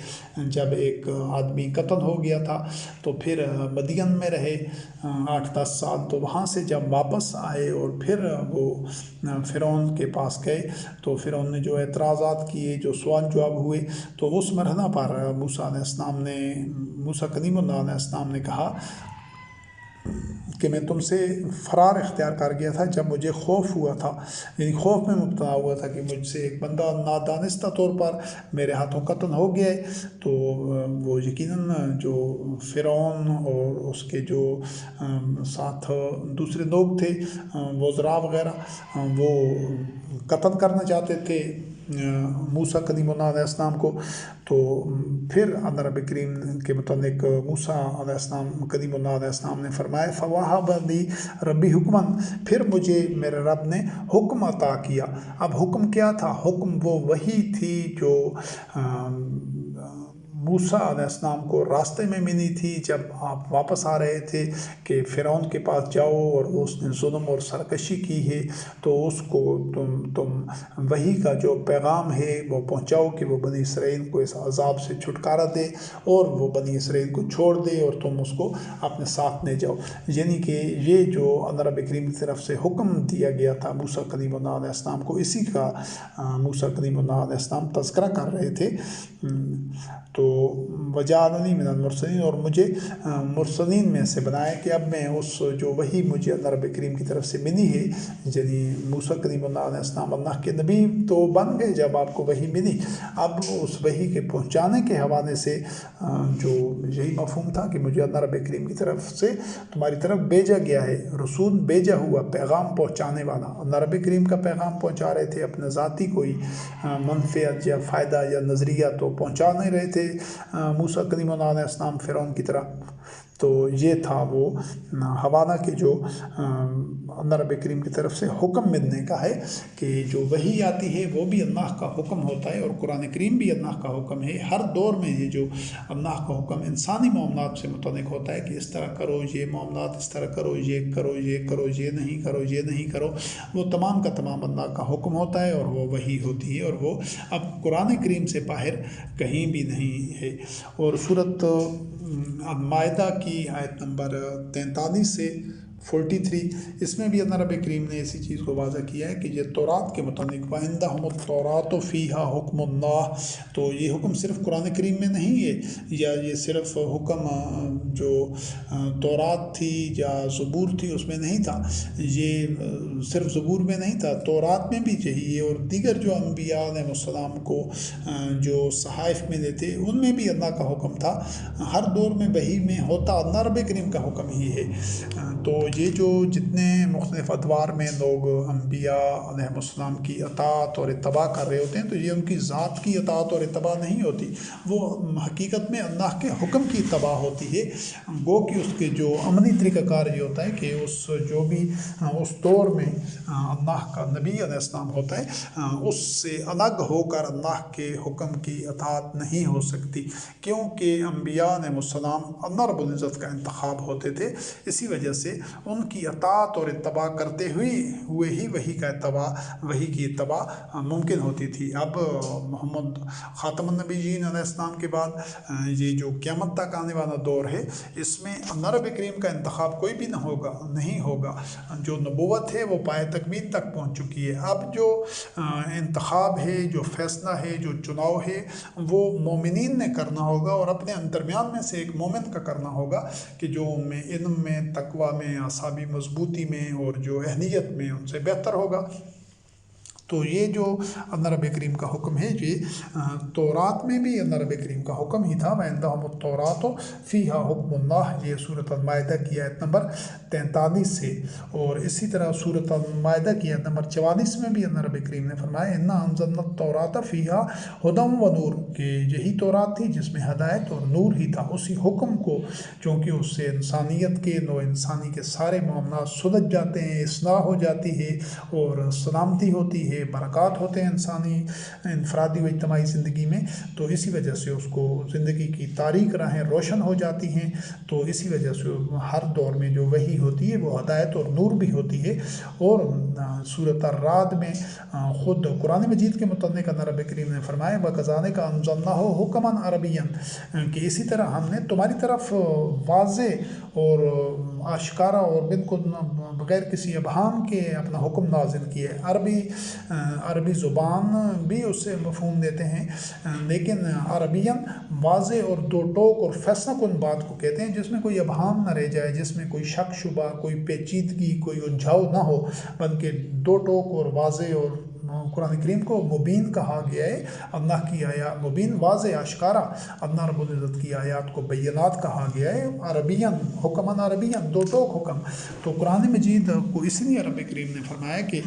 جب ایک آدمی قتل ہو گیا تھا تو پھر مدین میں رہے 8-10 سال، تو وہاں سے جب واپس آئے اور پھر وہ فرعون کے پاس گئے تو فرعون نے جو اعتراضات کیے، جو سوال جواب ہوئے، تو اس مرحلہ پر موسیٰ کلیم اللہ علیہ السلام نے کہا کہ میں تم سے فرار اختیار کر گیا تھا جب مجھے خوف ہوا تھا، یعنی خوف میں مبتلا ہوا تھا کہ مجھ سے ایک بندہ نادانستہ طور پر میرے ہاتھوں قتل ہو گیا ہے۔ تو وہ یقیناً جو فرعون اور اس کے جو ساتھ دوسرے لوگ تھے وزراء وغیرہ، وہ قتل کرنا چاہتے تھے موسیٰ کلیم اللہ علیہ السلام کو۔ تو پھر اللہ رب کریم کے متعلق موسیٰ علیہ السلام کلیم اللہ علیہ السلام نے فرمایا فَوَهَبَ لِي رَبِّي حُكْمًا، پھر مجھے میرے رب نے حکم عطا کیا۔ اب حکم کیا تھا؟ حکم وہ وحی تھی جو موسیٰ علیہ السلام کو راستے میں ملی تھی جب آپ واپس آ رہے تھے کہ فرعون کے پاس جاؤ اور اس نے ظلم اور سرکشی کی ہے تو اس کو تم وحی کا جو پیغام ہے وہ پہنچاؤ کہ وہ بنی اسرائیل کو اس عذاب سے چھٹکارا دے اور وہ بنی اسرائیل کو چھوڑ دے اور تم اس کو اپنے ساتھ لے جاؤ۔ یعنی کہ یہ جو اللہ رب کریم کی طرف سے حکم دیا گیا تھا موسیٰ کلیم اللہ علیہ السلام کو، اسی کا موسیٰ کلیم اللہ علیہ السلام تذکرہ کر رہے تھے۔ تو وجعلنی من المرسلین، اور مجھے مرسلین میں سے بنایا کہ اب میں اس جو وحی مجھے اللہ رب کریم کی طرف سے ملی ہے، یعنی موسیٰ کلیم اللہ علیہ السلام اللہ کے نبی تو بن گئے جب آپ کو وحی ملی، اب اس وحی کے پہنچانے کے حوالے سے جو یہی مفہوم تھا کہ مجھے اللہ رب کریم کی طرف سے تمہاری طرف بھیجا گیا ہے، رسول بھیجا ہوا، پیغام پہنچانے والا۔ اللہ رب کریم کا پیغام پہنچا رہے تھے، اپنے ذاتی کوئی منفعت یا فائدہ یا نظریہ تو پہنچا نہیں رہے تھے موسیٰ کلیم اللہ علیہ السلام فرعون کی طرح۔ تو یہ تھا وہ حوالہ کہ جو اللہ رب کریم کی طرف سے حکم ملنے کا ہے کہ جو وحی آتی ہے وہ بھی اللہ کا حکم ہوتا ہے، اور قرآن کریم بھی اللہ کا حکم ہے۔ ہر دور میں یہ جو اللہ کا حکم انسانی معاملات سے متعلق ہوتا ہے کہ اس طرح کرو، یہ معاملات اس طرح کرو، یہ کرو، یہ کرو، یہ نہیں کرو، یہ نہیں کرو، وہ تمام کا تمام اللہ کا حکم ہوتا ہے اور وہ وحی ہوتی ہے، اور وہ اب قرآن کریم سے باہر کہیں بھی نہیں ہے۔ اور سورۃ المائدہ کی آیت نمبر 43 سے 43 اس میں بھی اللہ رب کریم نے اسی چیز کو واضح کیا ہے کہ یہ تورات کے متعلق وَعِندَهُمُ التَّوْرَاةُ فِيهَا حُكْمُ اللَّهِ، تو یہ حکم صرف قرآن کریم میں نہیں ہے، یا یہ صرف حکم جو تورات تھی یا زبور تھی اس میں نہیں تھا، یہ صرف زبور میں نہیں تھا، تورات میں بھی یہی ہے، اور دیگر جو انبیاء علیہ السلام کو جو صحائف ملے تھے ان میں بھی اللہ کا حکم تھا۔ ہر دور میں وحی میں ہوتا اللہ رب کریم کا حکم ہی ہے۔ تو یہ جو جتنے مختلف ادوار میں لوگ انبیاء علیہ السلام کی اطاعت اور اتباع کر رہے ہوتے ہیں تو یہ ان کی ذات کی اطاعت اور اتباع نہیں ہوتی، وہ حقیقت میں اللہ کے حکم کی اتباع ہوتی ہے۔ گو کہ اس کے جو عملی طریقہ کار یہ ہوتا ہے کہ اس جو بھی اس دور میں اللہ کا نبی علیہ السلام ہوتا ہے اس سے الگ ہو کر اللہ کے حکم کی اطاعت نہیں ہو سکتی، کیونکہ انبیاء علیہ السلام اللہ رب العزت کا انتخاب ہوتے تھے، اسی وجہ سے ان کی اطاعت اور اتباع کرتے ہوئے ہی وحی کی اتباع ممکن ہوتی تھی۔ اب محمد خاتم النبیین علیہ السلام کے بعد یہ جو قیامت تک آنے والا دور ہے اس میں اللہ رب کریم کا انتخاب کوئی بھی نہیں ہوگا، جو نبوت ہے وہ پائے تکمیل تک پہنچ چکی ہے۔ اب جو انتخاب ہے، جو فیصلہ ہے، جو چناؤ ہے وہ مومنین نے کرنا ہوگا، اور اپنے درمیان میں سے ایک مومن کا کرنا ہوگا کہ جو علم میں، تقوی میں، اعصابی مضبوطی میں اور جو اہلیت میں ان سے بہتر ہوگا۔ تو یہ جو اللہ رب کریم کا حکم ہے یہ تورات میں بھی اللہ رب کریم کا حکم ہی تھا، وَعِندَهُمُ التَّوْرَاةُ فِيهَا حُکْمُ اللَّہِ، یہ سورۃ المائدہ کی آیت نمبر 43 سے۔ اور اسی طرح سورۃ المائدہ کی آیت نمبر 44 میں بھی اللہ رب کریم نے فرمایا اِنَّا أَنزَلْنَا التَّوْرَاةَ فِيهَا هُدًى وَنُورٌ، کہ یہی تورات تھی جس میں ہدایت اور نور ہی تھا۔ اسی حکم کو چونکہ اس سے انسانیت کے نوع انسانی کے سارے معاملات سلجھ جاتے ہیں، اصلاح ہو جاتی ہے اور سلامتی ہوتی ہے، برکات ہوتے ہیں انسانی انفرادی و اجتماعی زندگی میں، تو اسی وجہ سے اس کو زندگی کی تاریک راہیں روشن ہو جاتی ہیں۔ تو اسی وجہ سے ہر دور میں جو وحی ہوتی ہے وہ ہدایت اور نور بھی ہوتی ہے۔ اور سورۃ الرعد میں خود قرآن مجید کے متعلق اللہ رب کریم نے فرمایا وَكَذَلِكَ أَنزَلْنَاهُ حُكْمًا عَرَبِيًّا، کہ اسی طرح ہم نے تمہاری طرف واضح اور آشکارا اور بالکل بغیر کسی ابہام کے اپنا حکم نازل کیا ہے۔ عربی زبان بھی اس سے مفہوم دیتے ہیں، لیکن عربین واضح اور دو ٹوک اور فیصلہ کن بات کو کہتے ہیں جس میں کوئی ابہام نہ رہ جائے، جس میں کوئی شک شبہ، کوئی پیچیدگی، کوئی الجھاؤ نہ ہو، بلکہ دو ٹوک اور واضح۔ اور قرآن کریم کو مبین کہا گیا ہے، اللہ کی آیات مبین واضح آشکارا، اللہ رب العزت کی آیات کو بینات کہا گیا ہے، عربین حکمن عربین، دو ٹوک حکم۔ تو قرآن مجید کو اس لیے رب کریم نے فرمایا کہ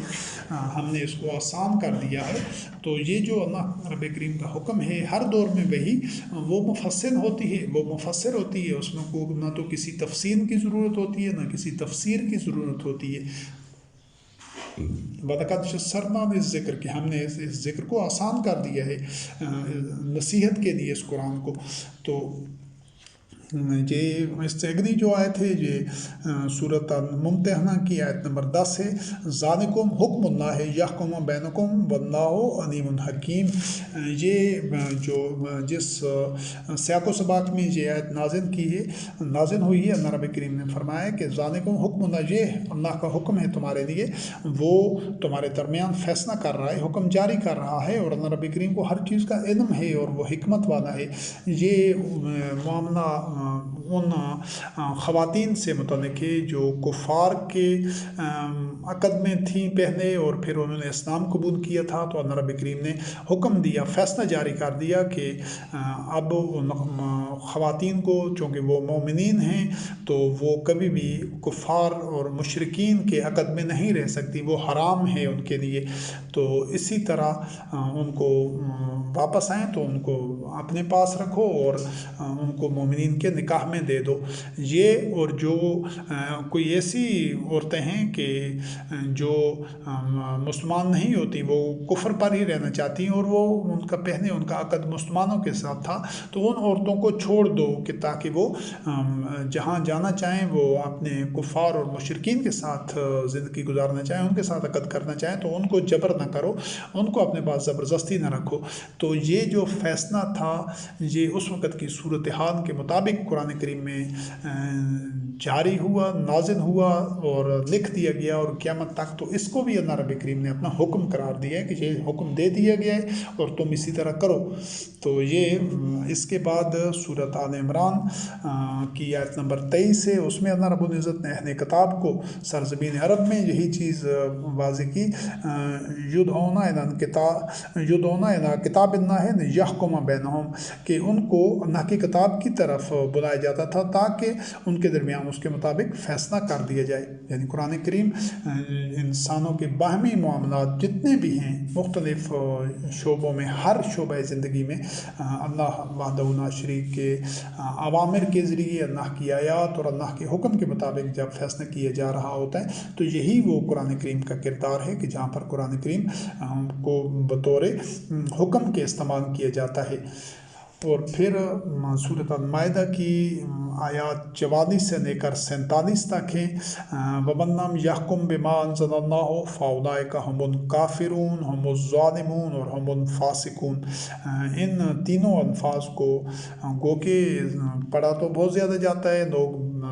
ہم نے اس کو آسان کر دیا ہے۔ تو یہ جو اللہ رب کریم کا حکم ہے ہر دور میں وہی وہ مفصل ہوتی ہے، اس میں کو نہ تو کسی تفصیل کی ضرورت ہوتی ہے نہ کسی تفسیر کی ضرورت ہوتی ہے۔ وَلَقَدْ يَسَّرْنَا لِلذِّكْرِ، کہ ہم نے اس ذکر کو آسان کر دیا ہے نصیحت کے لیے اس قرآن کو۔ تو یہ اس سے اگلی جو آیت ہے یہ سورۃ الممتحنہ کی آیت نمبر 10 ہے، ذالکم حکم اللہ یحکم بینکم واللہ علیم حکیم۔ یہ جو جس سیاق و سباق میں یہ آیت نازل ہوئی ہے، اللہ رب کریم نے فرمایا کہ ذالکم حکم اللہ، یہ اللہ کا حکم ہے تمہارے لیے، وہ تمہارے درمیان فیصلہ کر رہا ہے، حکم جاری کر رہا ہے، اور اللہ رب کریم کو ہر چیز کا علم ہے اور وہ حکمت والا ہے۔ یہ معاملہ ان خواتین سے متعلق ہے جو کفار کے عقد میں تھیں پہلے اور پھر انہوں نے اسلام قبول کیا تھا، تو اللہ رب کریم نے حکم دیا، فیصلہ جاری کر دیا کہ اب خواتین کو چونکہ وہ مومنین ہیں تو وہ کبھی بھی کفار اور مشرکین کے عقد میں نہیں رہ سکتی، وہ حرام ہے ان کے لیے۔ تو اسی طرح ان کو واپس آئیں تو ان کو اپنے پاس رکھو اور ان کو مومنین کے نکاح میں دے دو۔ یہ اور جو کوئی ایسی عورتیں ہیں کہ جو مسلمان نہیں ہوتی، وہ کفر پر ہی رہنا چاہتی ہیں اور وہ ان کا عقد مسلمانوں کے ساتھ تھا، تو ان عورتوں کو چھوڑ دو کہ تاکہ وہ جہاں جانا چاہیں وہ اپنے کفار اور مشرکین کے ساتھ زندگی گزارنا چاہیں، ان کے ساتھ عقد کرنا چاہیں تو ان کو جبر نہ کرو، ان کو اپنے پاس زبردستی نہ رکھو۔ تو یہ جو فیصلہ تھا یہ اس وقت کی صورتحال کے مطابق قرآن کریم میں جاری ہوا، نازل ہوا اور لکھ دیا گیا اور قیامت تک۔ تو اس کو بھی اللہ رب کریم نے اپنا حکم قرار دیا ہے کہ یہ حکم دے دیا گیا ہے اور تم اسی طرح کرو۔ تو یہ اس کے بعد سورۃ آل عمران کی آیت نمبر 23 ہے، اس میں اللہ رب العزت نے اہل کتاب کو سرزمین عرب میں یہی چیز واضح کی، یدعون الی کتاب اللہ یحکم بینہم، کہ ان کو اللہ کی کتاب کی طرف بلایا جاتا تھا تاکہ ان کے درمیان اس کے مطابق فیصلہ کر دیا جائے۔ یعنی قرآن کریم انسانوں کے باہمی معاملات جتنے بھی ہیں مختلف شعبوں میں، ہر شعبہ زندگی میں اللہ وحدہ لا شریک کے اوامر کے ذریعے، اللہ کی آیات اور اللہ کے حکم کے مطابق جب فیصلہ کیا جا رہا ہوتا ہے تو یہی وہ قرآن کریم کا کردار ہے کہ جہاں پر قرآن کریم کو بطور حکم کے استعمال کیا جاتا ہے۔ اور پھر سورۃ المائدہ کی آیات 44 سے لے کر 47 تک ہیں، وَمَن لَّمْ يَحْكُم بِمَا أَنزَلَ اللَّهُ فَأُولَٰئِكَ هُمُ الْكَافِرُونَ هُمُ الظَّالِمُونَ اور هُمُ الْفَاسِقُونَ۔ ان تینوں الفاظ کو گو کہ پڑھا تو بہت زیادہ جاتا ہے، لوگ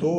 2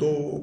2